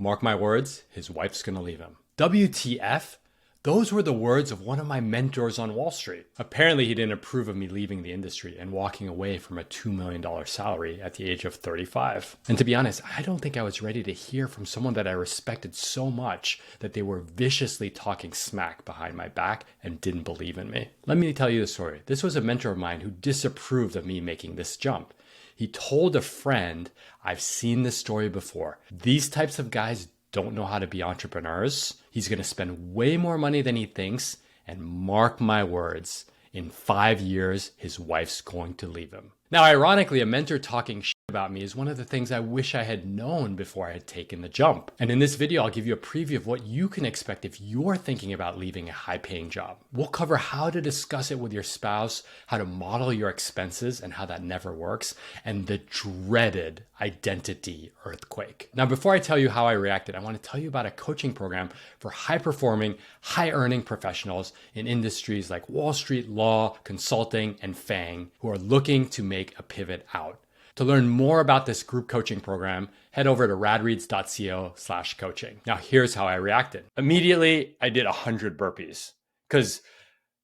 Mark my words, his wife's gonna leave him. WTF? Those were the words of one of my mentors on Wall Street. Apparently, he didn't approve of me leaving the industry and walking away from a $2 million salary at the age of 35. And to be honest, I don't think I was ready to hear from someone that I respected so much that they were viciously talking smack behind my back and didn't believe in me. Let me tell you the story. This was a mentor of mine who disapproved of me making this jump. He told a friend, I've seen this story before. These types of guys don't know how to be entrepreneurs. He's going to spend way more money than he thinks. And mark my words, in 5 years, his wife's going to leave him. Now, ironically, a mentor talking shit about me is one of the things I wish I had known before I had taken the jump. And in this video, I'll give you a preview of what you can expect if you're thinking about leaving a high-paying job. We'll cover how to discuss it with your spouse, how to model your expenses and how that never works, and the dreaded identity earthquake. Now, before I tell you how I reacted, I want to tell you about a coaching program for high-performing, high-earning professionals in industries like Wall Street, law, consulting, and FANG who are looking to make a pivot out. To learn more about this group coaching program, head over to radreads.co/coaching. Now, here's how I reacted. Immediately, I did 100 burpees because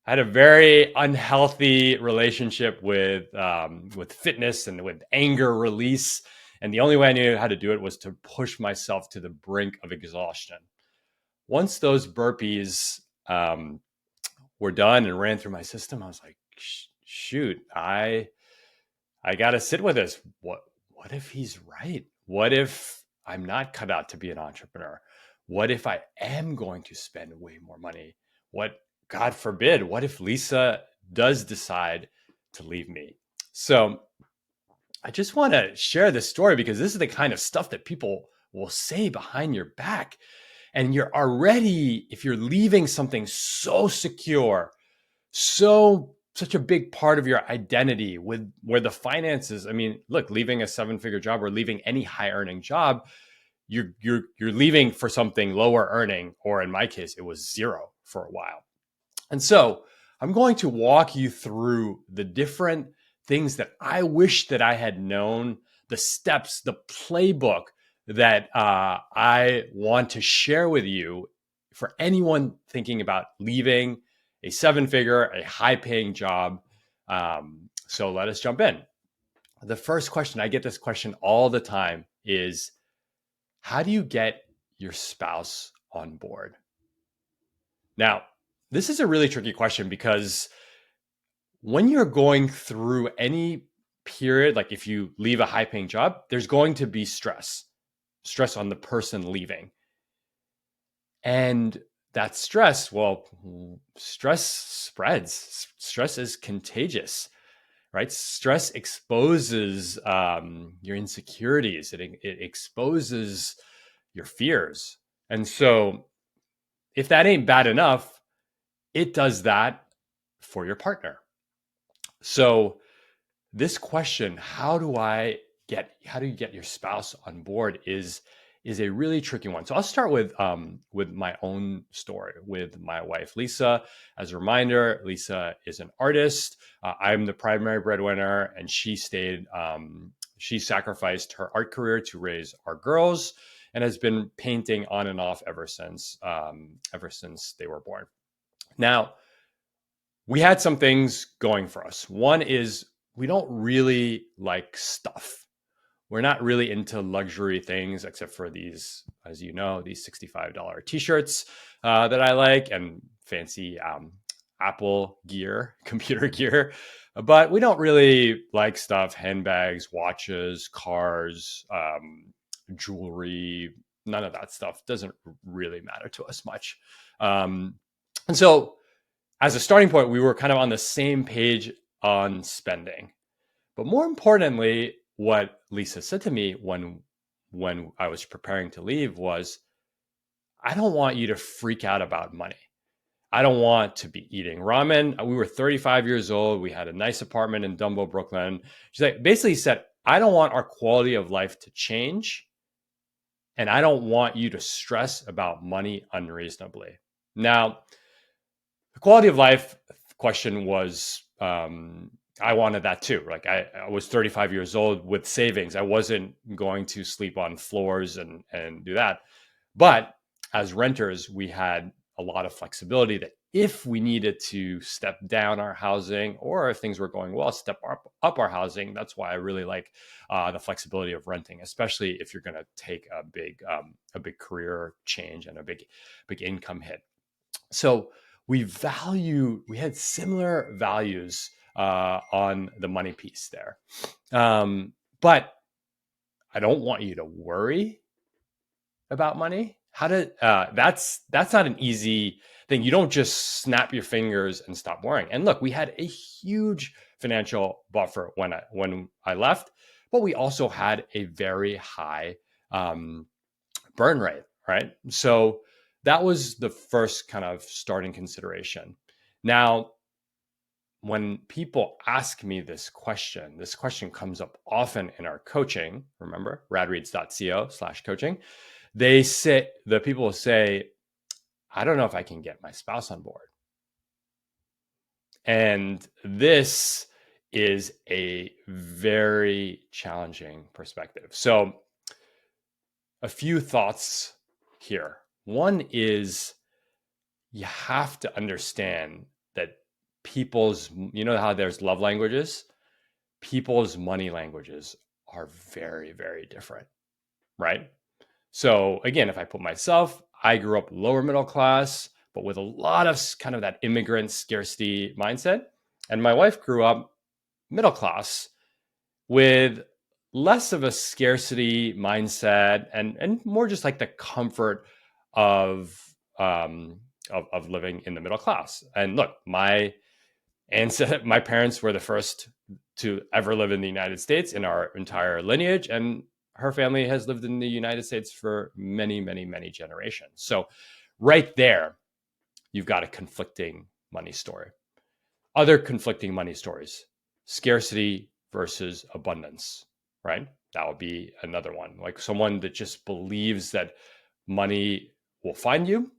I had a very unhealthy relationship with fitness and with anger release. And the only way I knew how to do it was to push myself to the brink of exhaustion. Once those burpees were done and ran through my system, I was like, shoot, I got to sit with this. What if he's right? What if I'm not cut out to be an entrepreneur? What if I am going to spend way more money? God forbid, what if Lisa does decide to leave me? So I just want to share this story because this is the kind of stuff that people will say behind your back. And you're already, if you're leaving something so secure, such a big part of your identity with where the finances, I mean, look, leaving a 7-figure job or leaving any high earning job, you're leaving for something lower earning, or in my case, it was zero for a while. And so I'm going to walk you through the different things that I wish that I had known, the steps, the playbook that I want to share with you for anyone thinking about leaving a 7-figure, a high-paying job. So let us jump in. The first question, I get this question all the time, is how do you get your spouse on board? Now, this is a really tricky question because when you're going through any period, like if you leave a high-paying job, there's going to be stress on the person leaving. And that stress, stress spreads. Stress is contagious, right? Stress exposes your insecurities. It exposes your fears. And so if that ain't bad enough, it does that for your partner. So this question, how do you get your spouse on board is a really tricky one. So I'll start with my own story with my wife, Lisa. As a reminder, Lisa is an artist. I'm the primary breadwinner, and she sacrificed her art career to raise our girls and has been painting on and off ever since they were born. Now, we had some things going for us. One is we don't really like stuff. We're not really into luxury things except for these, as you know, these $65 t-shirts that I like and fancy Apple gear, computer gear. But we don't really like stuff, handbags, watches, cars, jewelry, none of that stuff doesn't really matter to us much. And so as a starting point, we were kind of on the same page on spending. But more importantly, what Lisa said to me when I was preparing to leave was, I don't want you to freak out about money. I don't want to be eating ramen. We were 35 years old. We had a nice apartment in Dumbo, Brooklyn. She basically said, I don't want our quality of life to change. And I don't want you to stress about money unreasonably. Now, the quality of life question was, I wanted that too. Like I was 35 years old with savings. I wasn't going to sleep on floors and do that. But as renters, we had a lot of flexibility that if we needed to step down our housing, or if things were going well, step up our housing. That's why I really like the flexibility of renting, especially if you're going to take a big career change and a big income hit. So we had similar values on the money piece there. But I don't want you to worry about money. That's not an easy thing. You don't just snap your fingers and stop worrying. And look, we had a huge financial buffer when I left, but we also had a very high burn rate, right? So that was the first kind of starting consideration. Now, when people ask me this question comes up often in our coaching. Remember, radreads.co/coaching. The people will say, I don't know if I can get my spouse on board. And this is a very challenging perspective. So a few thoughts here. One is you have to understand that you know how there's love languages? People's money languages are very, very different, right? So again, if I put myself, I grew up lower middle class, but with a lot of kind of that immigrant scarcity mindset. And my wife grew up middle class with less of a scarcity mindset and more just like the comfort of living in the middle class. And look, my parents were the first to ever live in the United States in our entire lineage, and her family has lived in the United States for many, many, many generations. So right there, you've got a conflicting money story. Other conflicting money stories: scarcity versus abundance, right? That would be another one. Like someone that just believes that money will find you,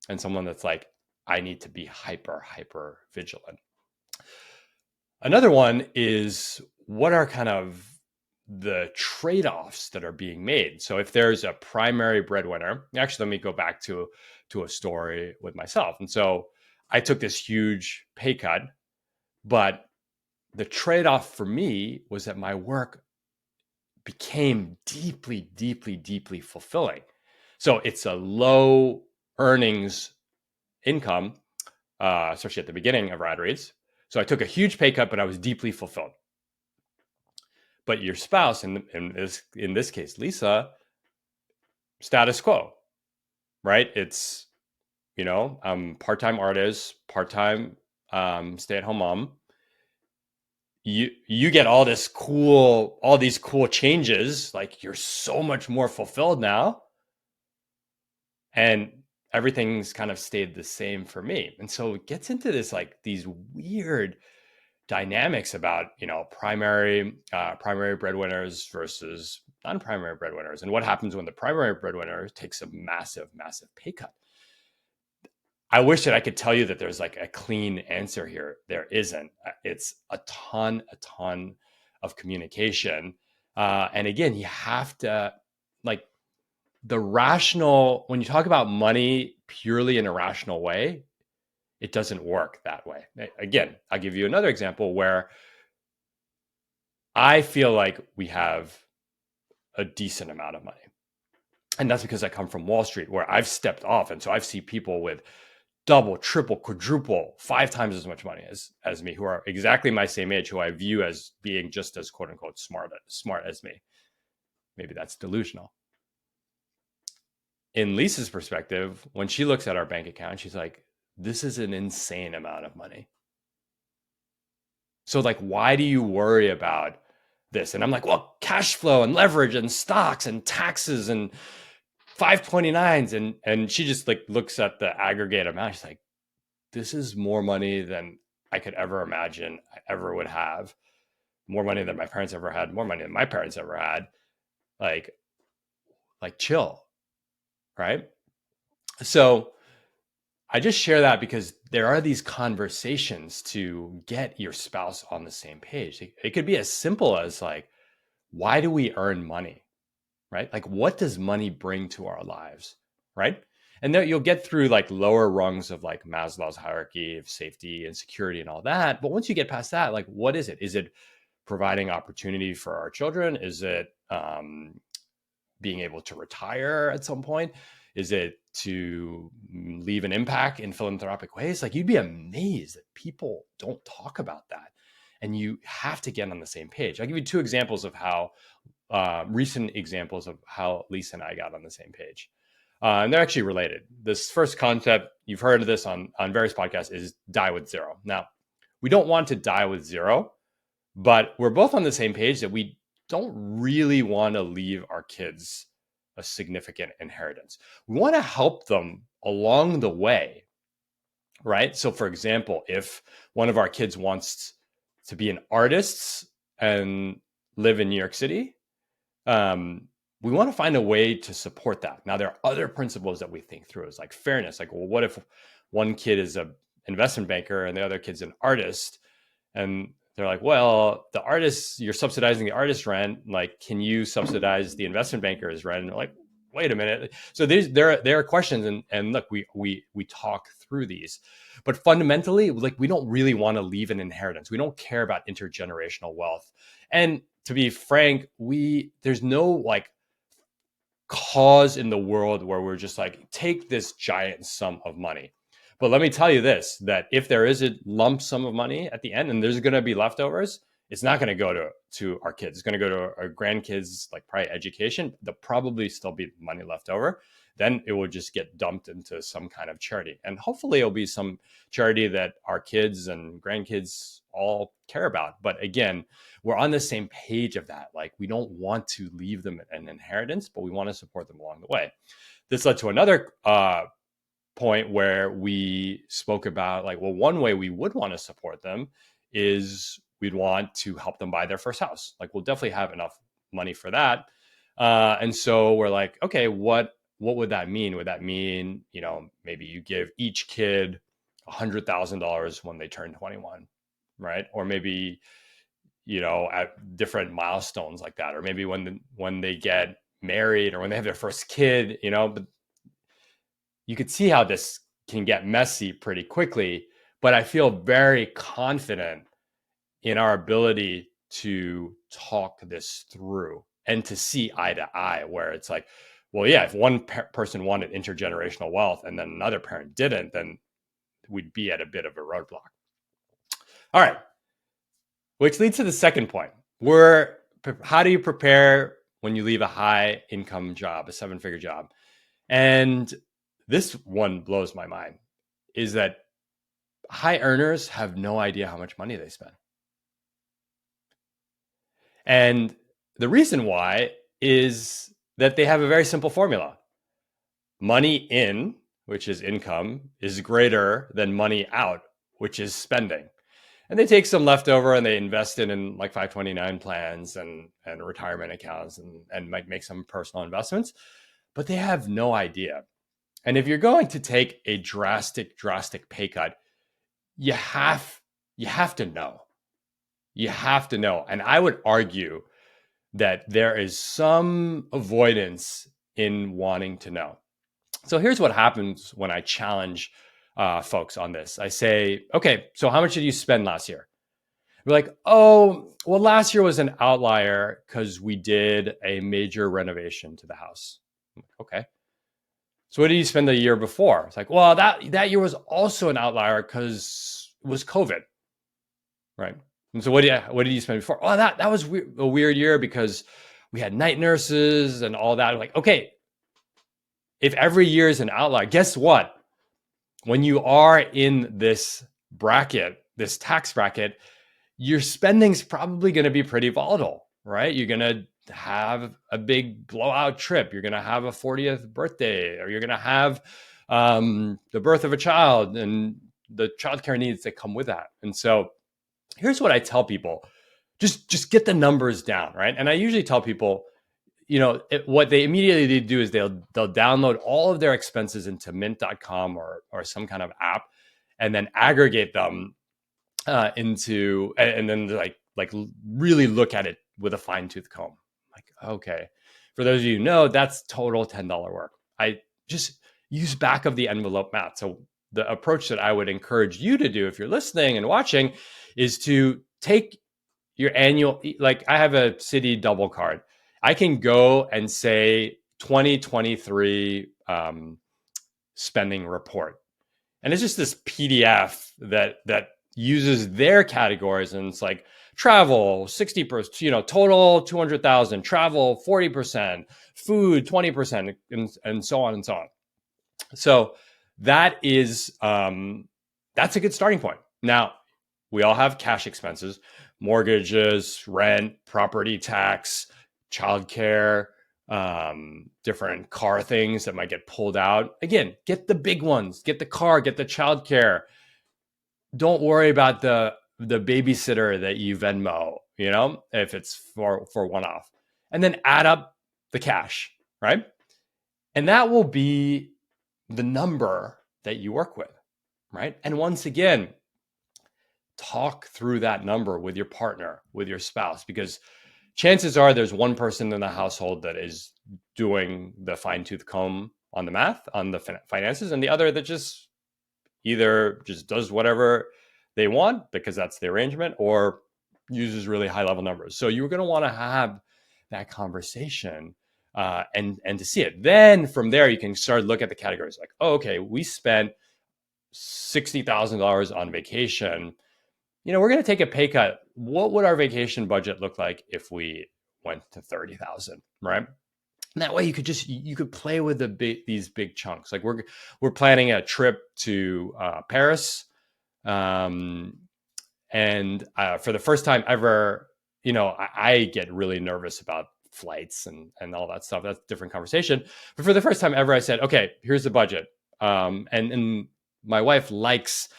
and someone that's like, I need to be hyper vigilant. Another one is, what are kind of the trade-offs that are being made? So if there's a primary breadwinner, actually, let me go back to a story with myself. And so I took this huge pay cut, but the trade-off for me was that my work became deeply, deeply, deeply fulfilling. So it's a low earnings income, especially at the beginning of RadReads. So I took a huge pay cut, but I was deeply fulfilled. But your spouse, in this case, Lisa, status quo, right? It's, part-time artist, part-time stay-at-home mom. You get all these cool changes. Like, you're so much more fulfilled now, and everything's kind of stayed the same for me. And so it gets into this, like, these weird dynamics about, primary breadwinners versus non-primary breadwinners, and what happens when the primary breadwinner takes a massive pay cut. I wish that I could tell you that there's like a clean answer here. There isn't. It's a ton of communication, and again, you have to, like, when you talk about money purely in a rational way, it doesn't work that way. Again, I'll give you another example where I feel like we have a decent amount of money. And that's because I come from Wall Street, where I've stepped off. And so I've seen people with double, triple, quadruple, 5 times as much money as me, who are exactly my same age, who I view as being just as quote unquote smart as me. Maybe that's delusional. In Lisa's perspective, when she looks at our bank account, she's like, this is an insane amount of money. So, like, why do you worry about this? And I'm like, well, cash flow and leverage and stocks and taxes and 529s. And she just like looks at the aggregate amount. She's like, this is more money than I could ever imagine I ever would have. More money than my parents ever had, more money than my parents ever had. Like chill, right? So I just share that because there are these conversations to get your spouse on the same page. It could be as simple as, like, why do we earn money, right? Like, what does money bring to our lives? right? And then you'll get through like lower rungs of like Maslow's hierarchy of safety and security and all that. But once you get past that, like, what is it? Is it providing opportunity for our children? Is it being able to retire at some point? Is it to leave an impact in philanthropic ways? Like, you'd be amazed that people don't talk about that. And you have to get on the same page. I'll give you two examples of how recent examples of how Lisa and I got on the same page. And they're actually related. This first concept, you've heard of this on various podcasts, is die with zero. Now, we don't want to die with zero, but we're both on the same page that we don't really want to leave our kids a significant inheritance. We want to help them along the way, right? So, for example, if one of our kids wants to be an artist and live in New York City, we want to find a way to support that. Now, there are other principles that we think through. It's like fairness. Like, well, what if one kid is an investment banker and the other kid's an artist? And they're like, well, the artist, you're subsidizing the artist rent. Like, can you subsidize the investment banker's rent? And they're like, wait a minute. So there are questions, and look, we talk through these, but fundamentally, like, we don't really want to leave an inheritance. We don't care about intergenerational wealth. And to be frank, there's no like cause in the world where we're just like, take this giant sum of money. But let me tell you this, that if there is a lump sum of money at the end and there's going to be leftovers, it's not going to go to our kids. It's going to go to our grandkids, like probably education. There'll probably still be money left over. Then it will just get dumped into some kind of charity. And hopefully it'll be some charity that our kids and grandkids all care about. But again, we're on the same page of that. Like, we don't want to leave them an inheritance, but we want to support them along the way. This led to another point where we spoke about, like, well, one way we would want to support them is we'd want to help them buy their first house. Like, we'll definitely have enough money for that. And so we're like, okay, what would that mean? Would that mean, maybe you give each kid $100,000 when they turn 21, right? Or maybe, at different milestones like that, or maybe when they get married or when they have their first kid, but you could see how this can get messy pretty quickly. But I feel very confident in our ability to talk this through and to see eye to eye, where it's like, well, yeah, if one person wanted intergenerational wealth and then another parent didn't, then we'd be at a bit of a roadblock. All right. Which leads to the second point. How do you prepare when you leave a high income job, a 7-figure job? And this one blows my mind, is that high earners have no idea how much money they spend. And the reason why is that they have a very simple formula. Money in, which is income, is greater than money out, which is spending. And they take some leftover and they invest it in like 529 plans and retirement accounts and might make some personal investments, but they have no idea. And if you're going to take a drastic pay cut, you have to know. You have to know. And I would argue that there is some avoidance in wanting to know. So here's what happens when I challenge folks on this. I say, okay, so how much did you spend last year? We're like, oh, well, last year was an outlier because we did a major renovation to the house. I'm like, okay. So what did you spend the year before? It's like, well, that year was also an outlier because it was COVID, right? And so what did you spend before? Oh, that was a weird year because we had night nurses and all that. I'm like, okay, if every year is an outlier, guess what? When you are in this bracket, this tax bracket, your spending's probably going to be pretty volatile, right? You're going to have a big blowout trip. You're going to have a 40th birthday, or you're going to have the birth of a child and the childcare needs that come with that. And so here's what I tell people. Just get the numbers down, right? And I usually tell people, what they immediately do is they'll download all of their expenses into mint.com or some kind of app, and then aggregate them into, and then like really look at it with a fine tooth comb. Like, okay, for those of you who know, that's total $10 work. I just use back of the envelope math. So the approach that I would encourage you to do if you're listening and watching is to take your annual, like I have a Citi double card. I can go and say 2023 spending report. And it's just this PDF that uses their categories, and it's like travel 60%, total 200,000, travel 40%, food 20%, and so on and so on. So that is that's a good starting point. Now, we all have cash expenses, mortgages, rent, property tax, childcare, different car things that might get pulled out. Again, get the big ones, get the car, get the childcare. Don't worry about the babysitter that you Venmo, if it's for one off. And then add up the cash, right? And that will be the number that you work with, right? And once again, talk through that number with your partner, with your spouse, because chances are there's one person in the household that is doing the fine-tooth comb on the math, on the finances, and the other that just either just does whatever they want because that's the arrangement, or uses really high-level numbers. So you're going to want to have that conversation and to see it. Then from there, you can start to look at the categories like, oh, okay, we spent $60,000 on vacation. We're going to take a pay cut. What would our vacation budget look like if we went to 30,000, right? And that way you could play with these big chunks. Like we're planning a trip to Paris. And for the first time ever, I get really nervous about flights and all that stuff. That's a different conversation. But for the first time ever, I said, okay, here's the budget. And my wife likes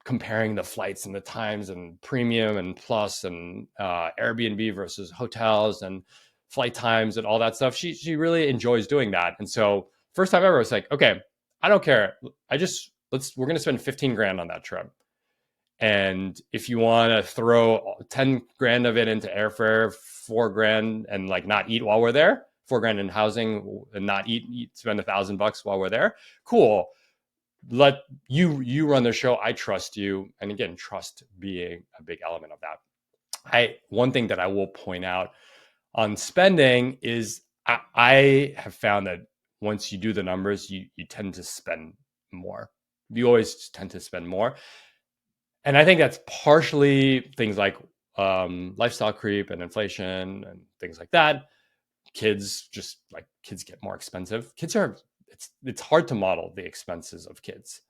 comparing the flights and the times and premium and plus and Airbnb versus hotels and flight times and all that stuff. She really enjoys doing that. And so first time ever, I was like, okay, I don't care. We're going to spend 15 grand on that trip. And if you want to throw 10 grand of it into airfare, 4 grand and like not eat while we're there, 4 grand in housing and not eat, spend $1,000 while we're there. Cool. Let you run the show. I trust you. And again, trust being a big element of that. One thing that I will point out on spending is I have found that once you do the numbers, you tend to spend more. You always tend to spend more. And I think that's partially things like lifestyle creep and inflation and things like that. Kids get more expensive. It's hard to model the expenses of kids.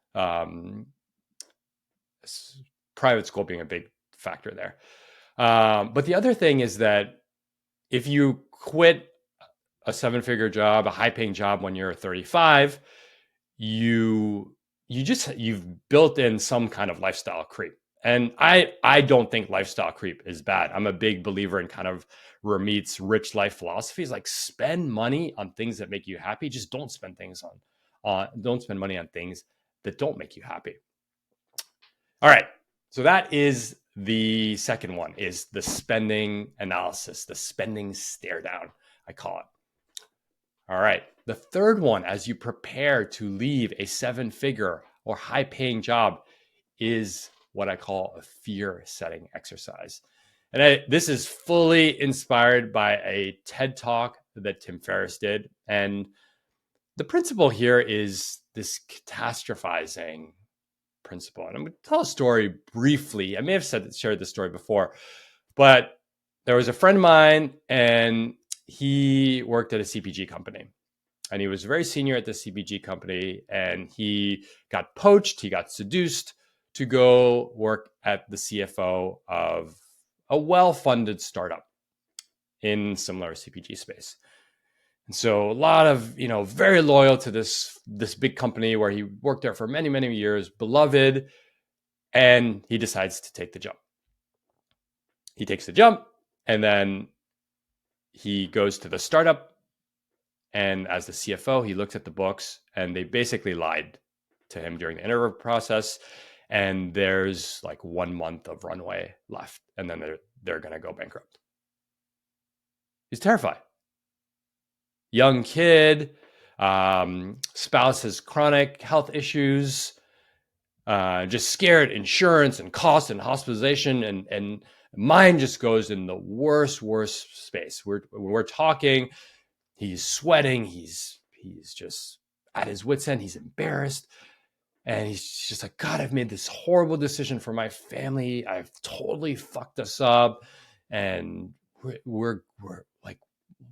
Private school being a big factor there. But the other thing is that if you quit a 7-figure job, a high-paying job when you're 35, you've built in some kind of lifestyle creep. And I don't think lifestyle creep is bad. I'm a big believer in kind of Ramit's rich life philosophies, like spend money on things that make you happy. Just don't spend money on things that don't make you happy. All right. So that is the second one, is the spending analysis, the spending stare down, I call it. All right. The third one, as you prepare to leave a 7-figure or high-paying job, is what I call a fear-setting exercise. And this is fully inspired by a TED Talk that Tim Ferriss did. And the principle here is this catastrophizing principle. And I'm going to tell a story briefly. I may have shared this story before, but there was a friend of mine, and he worked at a CPG company. And he was very senior at the CPG company, and he got poached, he got seduced to go work at the CFO of a well-funded startup in similar CPG space. And so a lot of, very loyal to this big company where he worked there for many, many years, beloved, and he decides to take the jump. He takes the jump, and then he goes to the startup. And as the CFO, he looks at the books, and they basically lied to him during the interview process. And there's like 1 month of runway left, and then they're going to go bankrupt. He's terrified. Young kid, Spouse has chronic health issues, just scared insurance and cost and hospitalization, and mine just goes in the worst space. We're talking, he's sweating, he's just at his wit's end, he's embarrassed. And he's just like, God, I've made this horrible decision for my family. I've totally fucked us up. And we're like,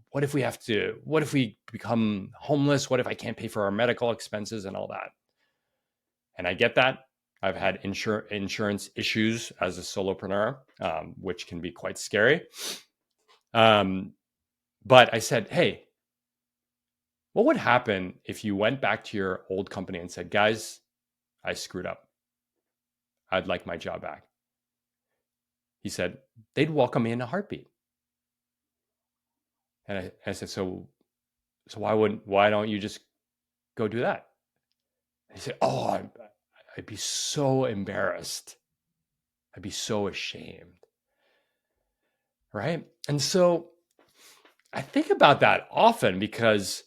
what if we become homeless? What if I can't pay for our medical expenses and all that? And I get that. I've had insurance issues as a solopreneur, which can be quite scary. But I said, hey, what would happen if you went back to your old company and said, guys, I screwed up. I'd like my job back. He said, they'd welcome me in a heartbeat. And I said, so why don't you just go do that? And he said, oh, I'd be so embarrassed. I'd be so ashamed. Right? And so I think about that often because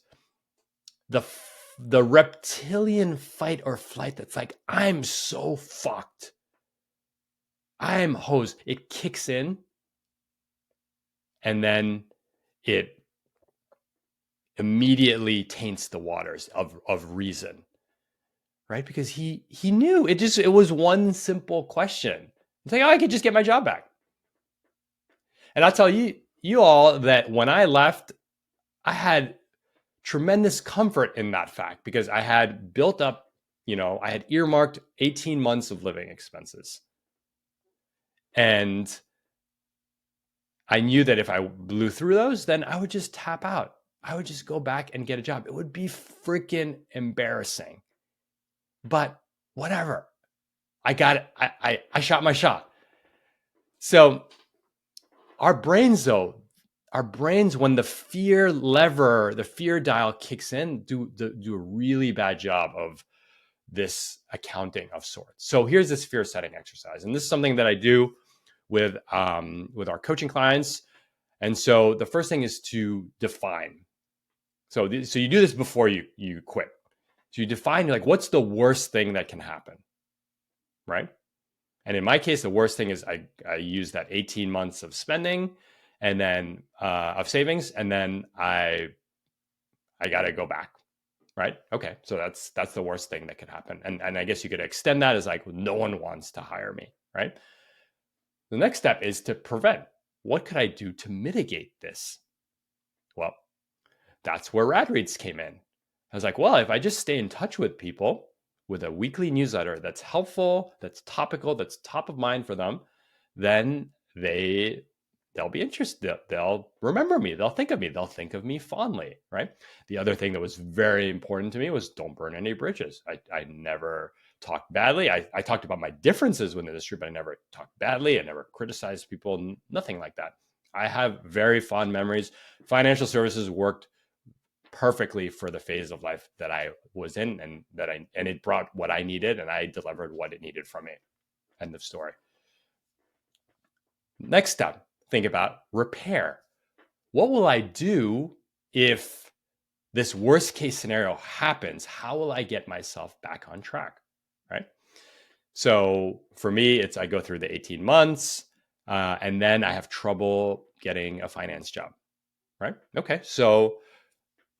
the reptilian fight or flight that's like, I'm so fucked. I'm hosed. It kicks in and then it immediately taints the waters of reason, right? Because he knew it was one simple question. It's like, oh, I could just get my job back. And I'll tell you all that when I left, I had tremendous comfort in that fact because I had built up, I had earmarked 18 months of living expenses. And I knew that if I blew through those, then I would just tap out. I would just go back and get a job. It would be freaking embarrassing. But whatever. I got it. I shot my shot. So our brains, when the fear lever, the fear dial kicks in, do a really bad job of this accounting of sorts. So here's this fear setting exercise. And this is something that I do with our coaching clients. And so the first thing is to define. So you do this before you quit. So you define, like, what's the worst thing that can happen, right? And in my case, the worst thing is I use that 18 months of spending and then of savings, and then I got to go back, right? Okay, so that's the worst thing that could happen. And I guess you could extend that as like, no one wants to hire me, right? The next step is to prevent. What could I do to mitigate this? Well, that's where RadReads came in. I was like, well, if I just stay in touch with people with a weekly newsletter that's helpful, that's topical, that's top of mind for them, then they'll be interested. They'll remember me. They'll think of me. They'll think of me fondly, right? The other thing that was very important to me was don't burn any bridges. I never talked badly. I talked about my differences with the industry, but I never talked badly. I never criticized people, nothing like that. I have very fond memories. Financial services worked perfectly for the phase of life that I was in, and it brought what I needed, and I delivered what it needed from me. End of story. Next step, think about repair. What will I do if this worst case scenario happens? How will I get myself back on track, right? So for me, I go through the 18 months, and then I have trouble getting a finance job, right? Okay, so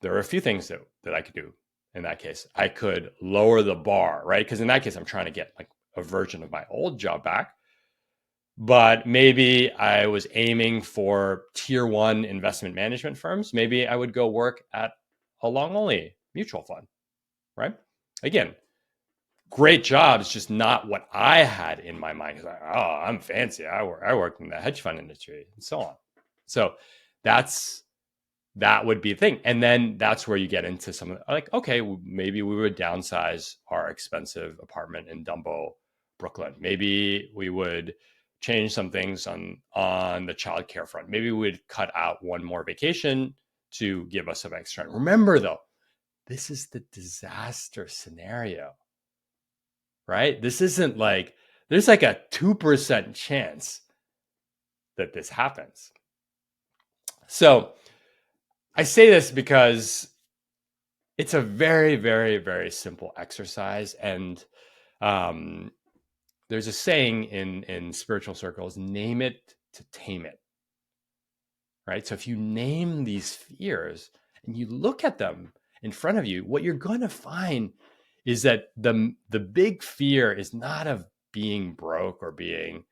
there are a few things that I could do in that case. I could lower the bar, right? Because in that case, I'm trying to get like a version of my old job back. But maybe I was aiming for tier 1 investment management firms. Maybe I would go work at a long-only mutual fund, right? Again, great jobs, just not what I had in my mind. Because I'm fancy. I worked in the hedge fund industry and so on. So that would be the thing. And then that's where you get into some of like, okay, maybe we would downsize our expensive apartment in Dumbo, Brooklyn. Maybe we would change some things on the childcare front. Maybe we'd cut out one more vacation to give us some extra. Remember though, this is the disaster scenario, right? This isn't like, there's like a 2% chance that this happens. So I say this because It's a very, very, very simple exercise. And there's a saying in spiritual circles, name it to tame it, right? So if you name these fears and you look at them in front of you, what you're going to find is that the big fear is not of being broke or being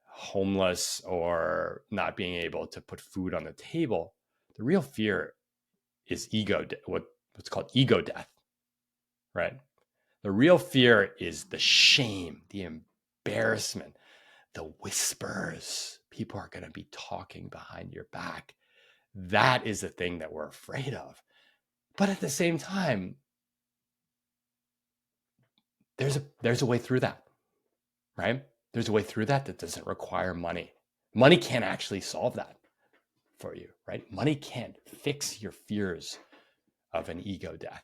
homeless or not being able to put food on the table. The real fear is what's called ego death, right? The real fear is the shame, the embarrassment, the whispers. People are going to be talking behind your back. That is the thing that we're afraid of. But at the same time, there's a way through that, right? There's a way through that that doesn't require money. Money can't actually solve that for you, right? Money can't fix your fears of an ego death,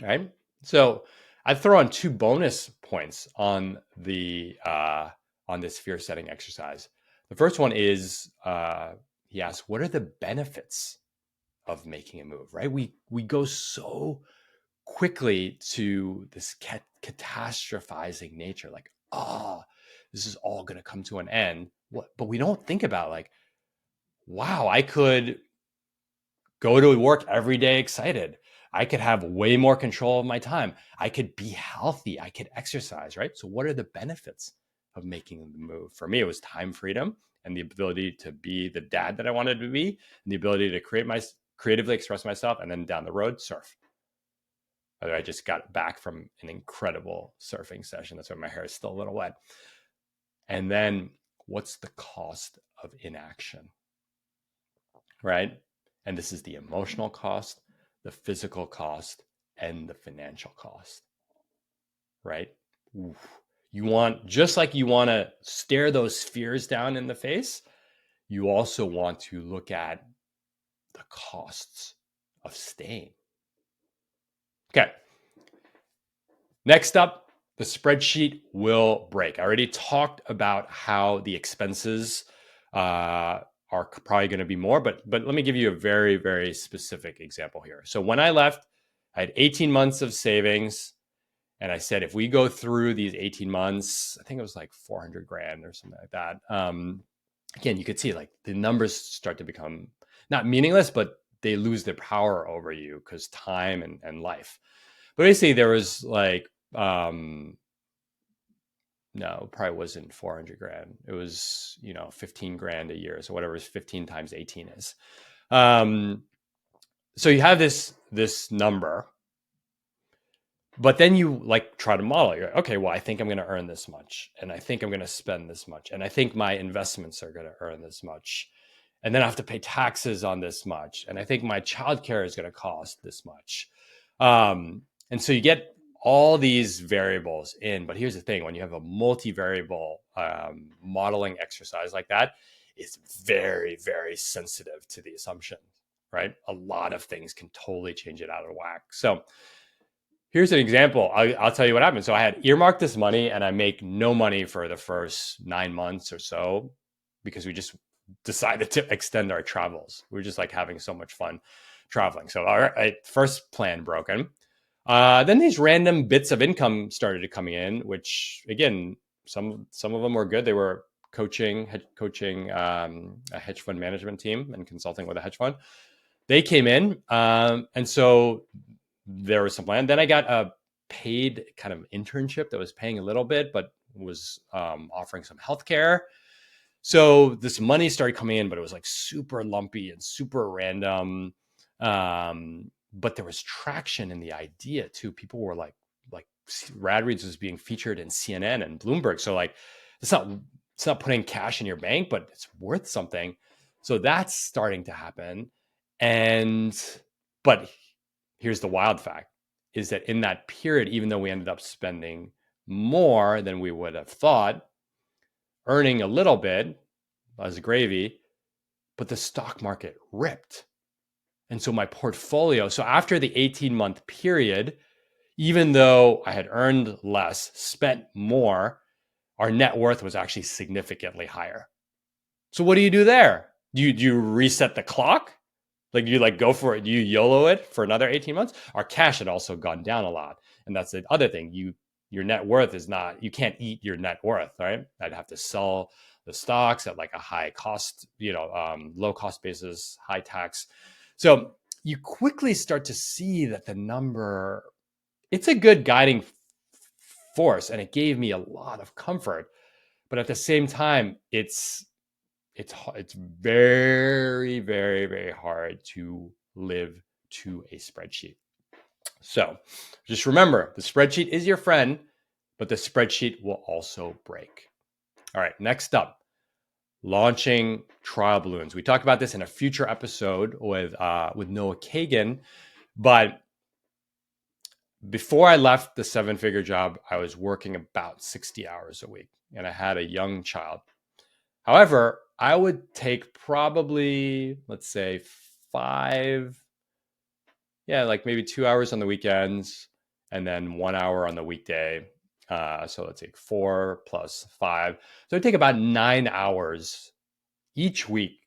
right? So I throw on 2 bonus points on this fear setting exercise. The first one is he asks, what are the benefits of making a move, right? We go so quickly to this catastrophizing nature, like, this is all going to come to an end. But we don't think about, like, wow, I could go to work every day excited. I could have way more control of my time. I could be healthy. I could exercise, right? So what are the benefits of making the move? For me, it was time freedom and the ability to be the dad that I wanted to be, and the ability to creatively express myself, and then down the road, surf. I just got back from an incredible surfing session. That's why my hair is still a little wet. And then what's the cost of inaction, right? And this is the emotional cost, the physical cost, and the financial cost, right? Oof. Just like you want to stare those fears down in the face, you also want to look at the costs of staying. Okay. Next up, the spreadsheet will break. I already talked about how the expenses are probably going to be more, but let me give you a very, very specific example here. So when I left, I had 18 months of savings. And I said, if we go through these 18 months, I think it was like 400 grand or something like that. Again, you could see, like, the numbers start to become not meaningless, but they lose their power over you because time and life. But basically there was like, no, it probably wasn't 400 grand. It was, 15 grand a year. So whatever is 15 times 18 is. So you have this number, but then you, like, try to model. You're like, okay, well, I think I'm going to earn this much, and I think I'm going to spend this much, and I think my investments are going to earn this much, and then I have to pay taxes on this much, and I think my childcare is going to cost this much. And so you get all these variables in. But here's the thing: when you have a multivariable modeling exercise like that, it's very, very sensitive to the assumption, right? A lot of things can totally change it out of whack. So here's an example. I'll tell you what happened. So I had earmarked this money, and I make no money for the first 9 months or so because we just decided to extend our travels. We were just, like, having so much fun traveling. So our first plan broken. Then these random bits of income started coming in, which, again, some of them were good. They were coaching a hedge fund management team and consulting with a hedge fund. They came in, and so there was some plan. Then I got a paid kind of internship that was paying a little bit, but was offering some healthcare. So this money started coming in, but it was, like, super lumpy and super random. But there was traction in the idea too. People were like RadReads was being featured in CNN and Bloomberg. So, like, it's not putting cash in your bank, but it's worth something. So that's starting to happen. But here's the wild fact, is that in that period, even though we ended up spending more than we would have thought, earning a little bit as gravy, but the stock market ripped. And so my portfolio, so after the 18-month period, even though I had earned less, spent more, our net worth was actually significantly higher. So what do you do there? Do you reset the clock? Like you like go for it, you YOLO it for another 18 months. Our cash had also gone down a lot. And that's the other thing. Your net worth is not, you can't eat your net worth, right? I'd have to sell the stocks at like a high cost, low cost basis, high tax. So you quickly start to see that the number, it's a good guiding force, and it gave me a lot of comfort. But at the same time, it's very, very, very hard to live to a spreadsheet. So just remember, the spreadsheet is your friend, but the spreadsheet will also break. All right, next up, launching trial balloons. We talked about this in a future episode with Noah Kagan, but before I left the 7-figure job, I was working about 60 hours a week, and I had a young child. However, I would take probably, let's say, like maybe 2 hours on the weekends and then 1 hour on the weekday. So let's say 4 plus 5. So it'd take about 9 hours each week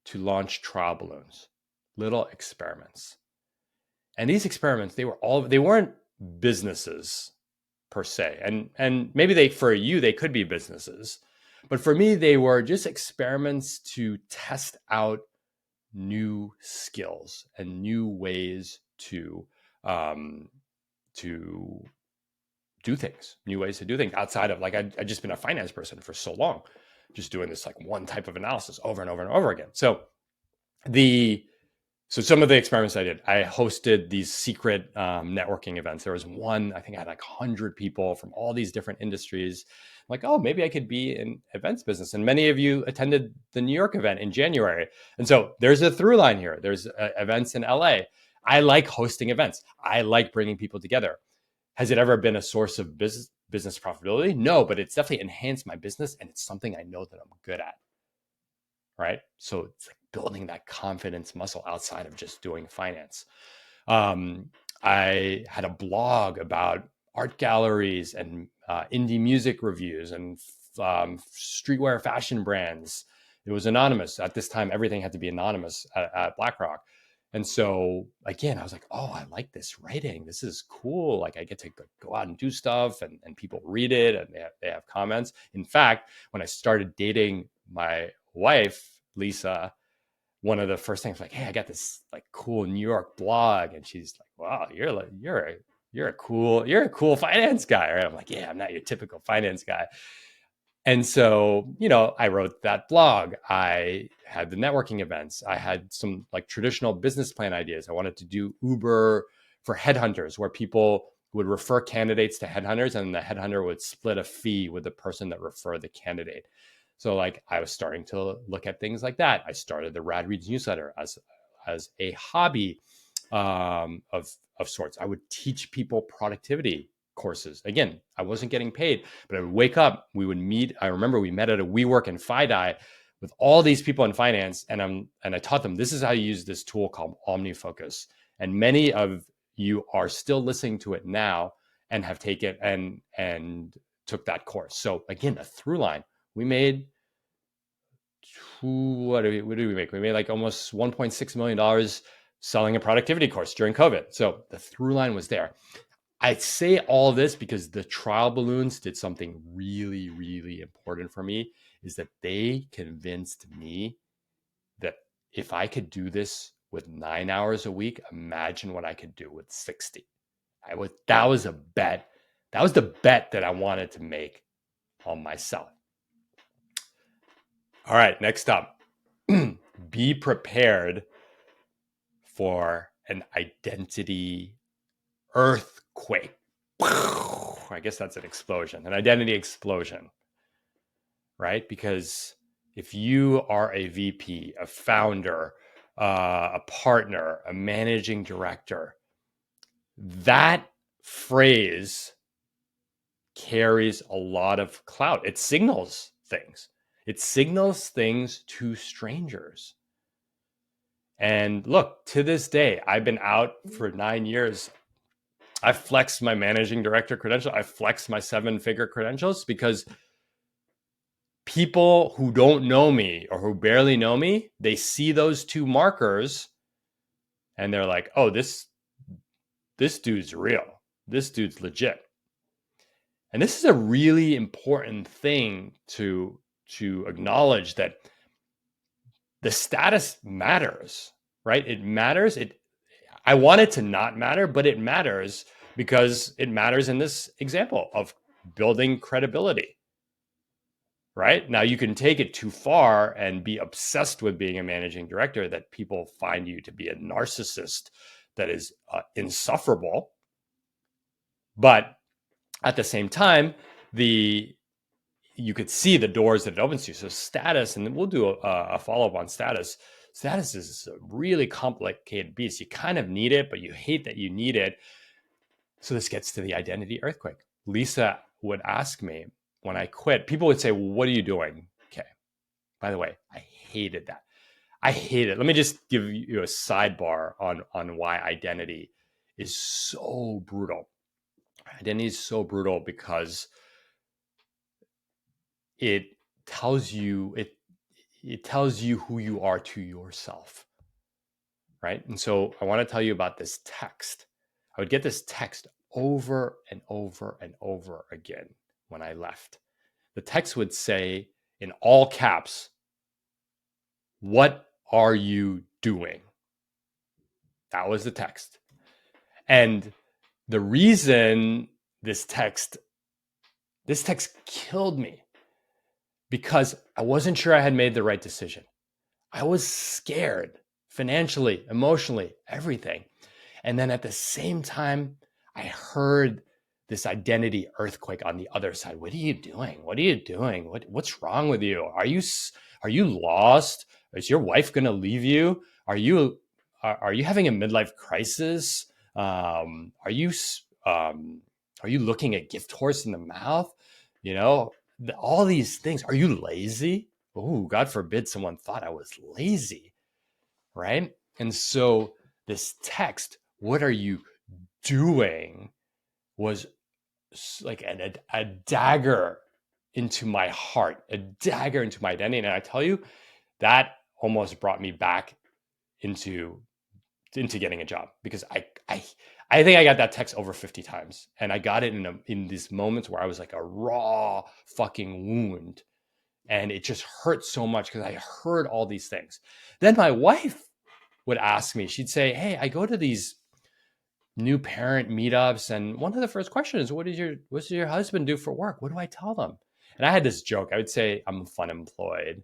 to launch trial balloons, little experiments. And these experiments, they weren't businesses per se. And maybe for you, they could be businesses. But for me, they were just experiments to test out new skills and new ways to do things, new ways to do things outside of like, I'd just been a finance person for so long, just doing this like one type of analysis over and over and over again. So some of the experiments I did, I hosted these secret networking events. There was one, I think I had like 100 people from all these different industries. I'm like, oh, maybe I could be in events business. And many of you attended the New York event in January. And so there's a through line here. There's events in LA. I like hosting events. I like bringing people together. Has it ever been a source of business profitability? No, but it's definitely enhanced my business, and it's something I know that I'm good at. Right? So it's like building that confidence muscle outside of just doing finance. I had a blog about art galleries and indie music reviews and streetwear fashion brands. It was anonymous. At this time, everything had to be anonymous at BlackRock. And so again, I was like, oh, I like this writing. This is cool. Like I get to go out and do stuff, and people read it and they have comments. In fact, when I started dating my wife, Lisa, one of the first things like, hey, I got this like cool New York blog, and she's like, wow, you're a cool finance guy, right? I'm like, yeah, I'm not your typical finance guy. And so, I wrote that blog. I had the networking events. I had some like traditional business plan ideas. I wanted to do Uber for headhunters, where people would refer candidates to headhunters, and the headhunter would split a fee with the person that referred the candidate. So like I was starting to look at things like that. I started the RadReads newsletter as a hobby of sorts. I would teach people productivity courses. Again, I wasn't getting paid, but I would wake up, we would meet. I remember we met at a WeWork in FiDi with all these people in finance, and I taught them, this is how you use this tool called OmniFocus. And many of you are still listening to it now and have taken and took that course. So again, a through line. We made what did we make? We made like almost $1.6 million selling a productivity course during COVID. So the through line was there. I say all this because the trial balloons did something really, really important for me, is that they convinced me that if I could do this with 9 hours a week, imagine what I could do with 60. That was a bet. That was the bet that I wanted to make on myself. All right, next up, be prepared for an identity earthquake. I guess that's an explosion, an identity explosion, right? Because if you are a VP, a founder, a partner, a managing director, that phrase carries a lot of clout. It signals things. It signals things to strangers. And look, to this day, I've been out for 9 years. I flexed my managing director credential. I flexed my 7-figure credentials because people who don't know me or who barely know me, they see those two markers and they're like, oh, this dude's real. This dude's legit. And this is a really important thing to acknowledge, that the status matters, right? It matters. I want it to not matter, but it matters because it matters in this example of building credibility, right? Now you can take it too far and be obsessed with being a managing director, that people find you to be a narcissist that is insufferable. But at the same time, you could see the doors that it opens to. So status, and we'll do a follow-up on status. Status is a really complicated beast. You kind of need it, but you hate that you need it. So this gets to the identity earthquake. Lisa would ask me when I quit, people would say, well, what are you doing? Okay. By the way, I hated that. I hate it. Let me just give you a sidebar on why identity is so brutal. Identity is so brutal because it tells you who you are to yourself, right? And so I want to tell you about this text. I would get this text over and over and over again when I left. The text would say in all caps, "What are you doing?" That was the text. And the reason this text killed me, because I wasn't sure I had made the right decision. I was scared financially, emotionally, everything. And then at the same time, I heard this identity earthquake on the other side. What are you doing? What are you doing? What's wrong with you? Are you lost? Is your wife going to leave you? Are you having a midlife crisis? Are you looking at gift horse in the mouth? You know, all these things. Are you lazy? Oh, God forbid someone thought I was lazy, right? And so this text, "What are you doing?" was like a dagger into my heart, a dagger into my identity. And I tell you, that almost brought me back into getting a job, because I think I got that text over 50 times, and I got it in these moments where I was like a raw fucking wound, and it just hurt so much because I heard all these things. Then my wife would ask me, she'd say, "Hey, I go to these new parent meetups, and one of the first questions is, what does your husband do for work? What do I tell them?" And I had this joke. I would say I'm fun employed,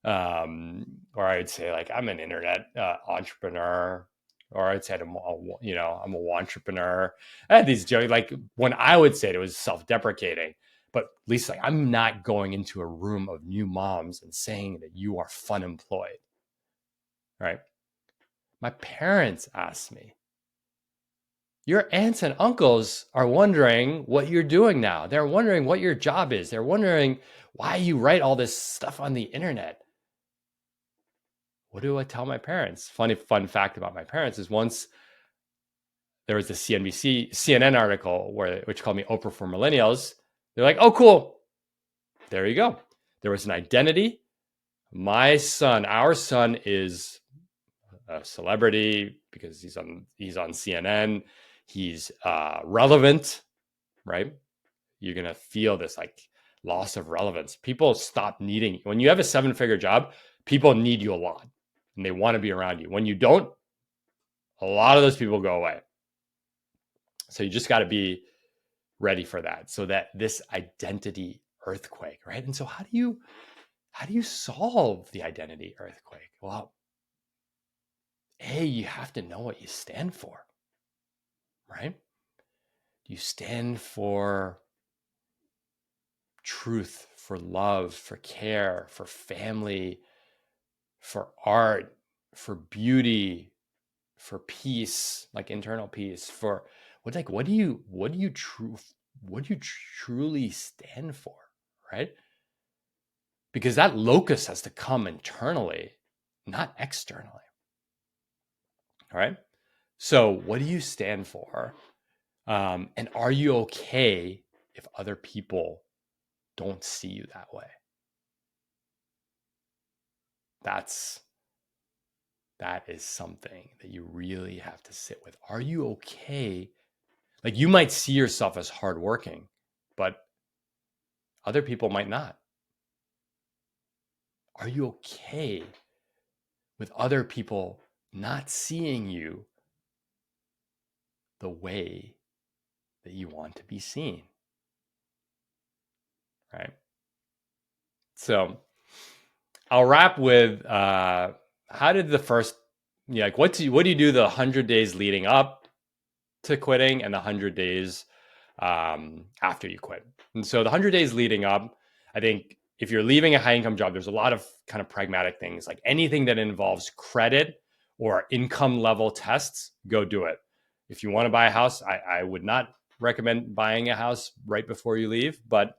or I would say like I'm an internet entrepreneur, or I'd say I'm a entrepreneur. I had these jokes. Like when I would say it, it was self-deprecating, but at least like I'm not going into a room of new moms and saying that you are fun employed, right? My parents asked me, your aunts and uncles are wondering what you're doing now. They're wondering what your job is. They're wondering why you write all this stuff on the internet. What do I tell my parents? Fun fact about my parents is, once there was a CNN article which called me Oprah for Millennials. They're like, "Oh, cool. There you go." There was an identity. Our son is a celebrity because he's on CNN. He's relevant, right? You're going to feel this like loss of relevance. People stop needing you. When you have a 7-figure job, people need you a lot and they want to be around you. When you don't, a lot of those people go away. So you just got to be ready for that. So that this identity earthquake, right? And so how do you solve the identity earthquake? Well, you have to know what you stand for, right? You stand for truth, for love, for care, for family, for art, for beauty, for peace, like internal peace, for what do you truly stand for, right? Because that locus has to come internally, not externally. All right. So what do you stand for? And are you okay if other people don't see you that way? That's that is something that you really have to sit with. Are you okay? Like, you might see yourself as hardworking, but other people might not. Are you okay with other people not seeing you the way that you want to be seen? Right? So I'll wrap with how did the first, like, what do you do the 100 days leading up to quitting and the 100 days after you quit? And so the 100 days leading up, I think if you're leaving a high income job, there's a lot of kind of pragmatic things, like anything that involves credit or income level tests, go do it. If you want to buy a house, I would not recommend buying a house right before you leave, but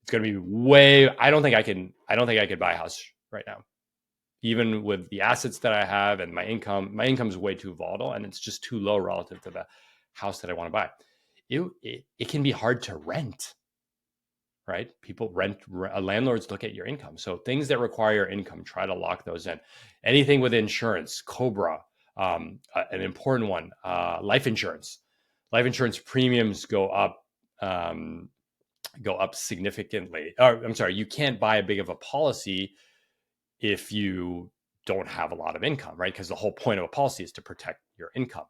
it's going to be way, I don't think I could buy a house right now, even with the assets that I have and my income is way too volatile and it's just too low relative to the house that I want to buy. It can be hard to rent, right? People rent, landlords look at your income. So things that require income, try to lock those in. Anything with insurance, Cobra, an important one, life insurance. Life insurance premiums go up significantly. Or, I'm sorry, you can't buy a big of a policy if you don't have a lot of income, right? Because the whole point of a policy is to protect your income.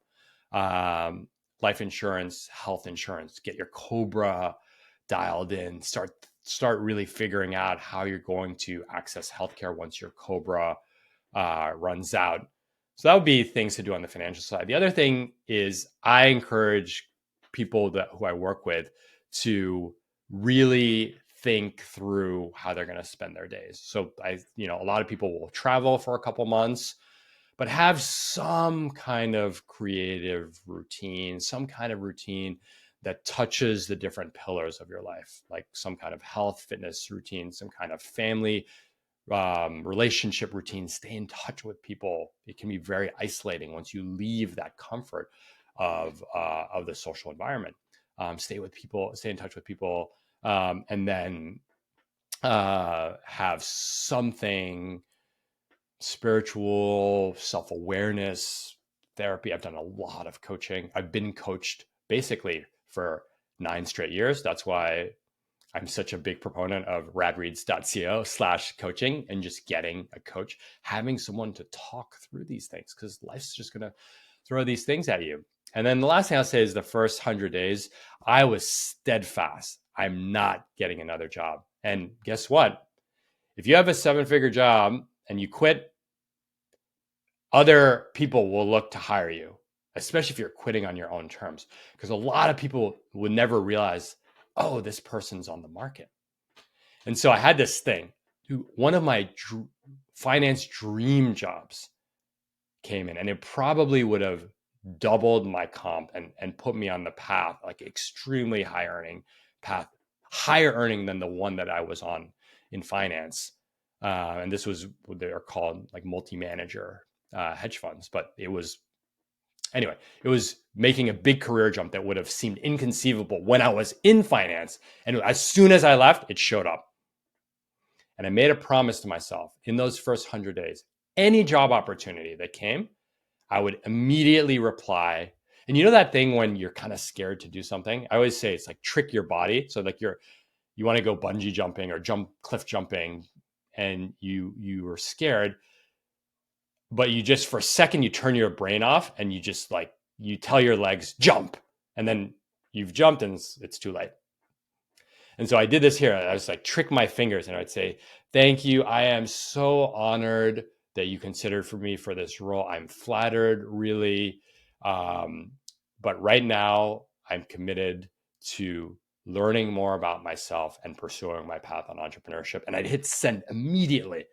Life insurance, health insurance, get your Cobra dialed in, start really figuring out how you're going to access healthcare once your Cobra runs out. So that would be things to do on the financial side. The other thing is I encourage people who I work with to really think through how they're going to spend their days. So a lot of people will travel for a couple months, but have some kind of creative routine, some kind of routine that touches the different pillars of your life, like some kind of health, fitness routine, some kind of family relationship routine. Stay in touch with people. It can be very isolating once you leave that comfort of the social environment. Stay in touch with people, and then have something spiritual, self-awareness, therapy. I've done a lot of coaching. I've been coached basically for 9 straight years. That's why I'm such a big proponent of radreads.co/coaching and just getting a coach, having someone to talk through these things, because life's just going to throw these things at you. And then the last thing I'll say is the first 100 days, I was steadfast. I'm not getting another job. And guess what? If you have a 7-figure job and you quit, other people will look to hire you, especially if you're quitting on your own terms, because a lot of people would never realize, oh, this person's on the market. And so I had this thing. One of my finance dream jobs came in, and it probably would have doubled my comp and put me on the path, like extremely high earning path, higher earning than the one that I was on in finance. And this was what they're called, like multi-manager hedge funds. But it was making a big career jump that would have seemed inconceivable when I was in finance. And as soon as I left, it showed up. And I made a promise to myself in those first 100 days, any job opportunity that came, I would immediately reply. And you know that thing when you're kind of scared to do something? I always say it's like trick your body. So like you want to go bungee jumping or cliff jumping, and you are scared, but you just for a second you turn your brain off and you just like you tell your legs jump, and then you've jumped and it's too late. And so I did this here. I was like trick my fingers and I'd say, "Thank you. I am so honored that you considered for me for this role. I'm flattered, really. But right now, I'm committed to learning more about myself and pursuing my path on entrepreneurship." And I'd hit send immediately.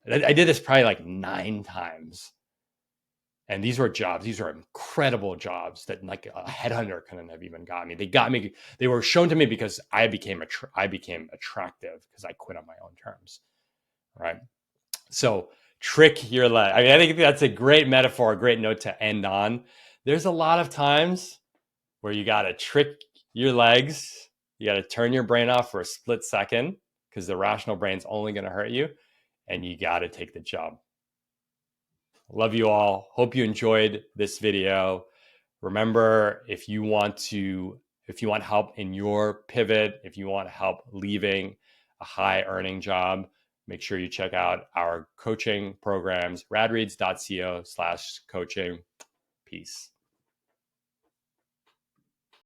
I did this probably like 9 times. And these were incredible jobs that like a headhunter couldn't have even got me. They were shown to me because I became attractive because I quit on my own terms. Right. So trick your leg. I mean, I think that's a great metaphor, a great note to end on. There's a lot of times where you got to trick your legs. You got to turn your brain off for a split second because the rational brain's only going to hurt you, and you got to take the job. Love you all. Hope you enjoyed this video. Remember, if you want help in your pivot, if you want help leaving a high earning job, make sure you check out our coaching programs, radreads.co/coaching. Peace.